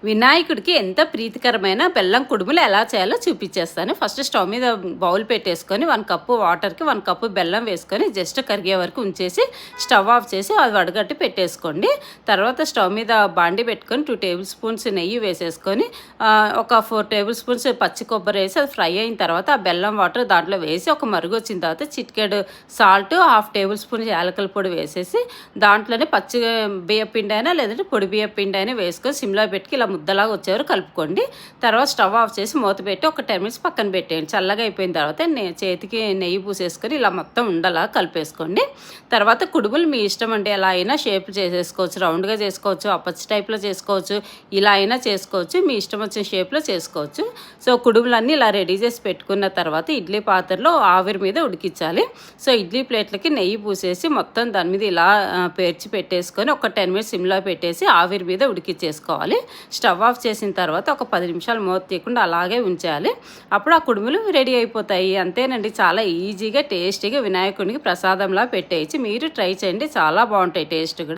వినాయకుడికి ఎంత ప్రీతికరమైన బెల్లం కుడుములు ఎలా చేయాలో చూపించేస్తాను. ఫస్ట్ స్టవ్ మీద బౌల్ పెట్టేసుకొని 1 కప్పు వాటర్కి 1 కప్పు బెల్లం వేసుకొని జస్ట్ కరిగే వరకు ఉంచేసి స్టవ్ ఆఫ్ చేసి అది వడగట్టి పెట్టేసుకోండి. తర్వాత స్టవ్ మీద బాండి పెట్టుకొని 2 టేబుల్ స్పూన్స్ నెయ్యి వేసేసుకొని ఒక 4 టేబుల్ స్పూన్స్ పచ్చి కొబ్బరి వేసి అది ఫ్రై అయిన తర్వాత ఆ బెల్లం వాటర్ దాంట్లో వేసి ఒక మరుగు వచ్చిన తర్వాత చిటికెడు సాల్ట్, 1/2 టేబుల్ స్పూన్ యాలకుల పొడి వేసేసి దాంట్లోనే పచ్చి బియ్య పిండి అయినా లేదంటే పొడి బియ్య పిండి అయినా వేసుకొని సిమ్లో పెట్టుకు ఇలా ముద్దలాగా వచ్చేవారు కలుపుకోండి. తర్వాత స్టవ్ ఆఫ్ చేసి మూత పెట్టి ఒక 10 మినిట్స్ పక్కన పెట్టేయండి. చల్లగా అయిపోయిన తర్వాత చేతికి నెయ్యి పూసేసుకొని ఇలా మొత్తం ఉండలా కలిపేసుకోండి. తర్వాత కుడుములు మీ ఇష్టం అండి, ఎలా అయినా షేప్ చేసేసుకోవచ్చు. రౌండ్గా చేసుకోవచ్చు, అప్పచ్చి టైప్లో చేసుకోవచ్చు, ఇలా అయినా చేసుకోవచ్చు, మీ ఇష్టం వచ్చిన షేప్లో చేసుకోవచ్చు. సో కుడుములన్నీ ఇలా రెడీ చేసి పెట్టుకున్న తర్వాత ఇడ్లీ పాత్రలో ఆవిరి మీద ఉడికించాలి. సో ఇడ్లీ ప్లేట్లకి నెయ్యి పూసేసి మొత్తం దాని మీద ఇలా పేర్చి పెట్టేసుకొని ఒక 10 మినిట్స్ సిమ్లో పెట్టేసి ఆవిరి మీద ఉడికించేసుకోవాలి. స్టవ్ ఆఫ్ చేసిన తర్వాత ఒక 10 నిమిషాలు మూత తీయకుండా అలాగే ఉంచాలి. అప్పుడు ఆ కుడుములు రెడీ అయిపోతాయి. అంతేనండి, చాలా ఈజీగా టేస్టీగా వినాయకుడికి ప్రసాదంలా పెట్టేయచ్చు. మీరు ట్రై చేయండి, చాలా బాగుంటాయి టేస్ట్ కూడా.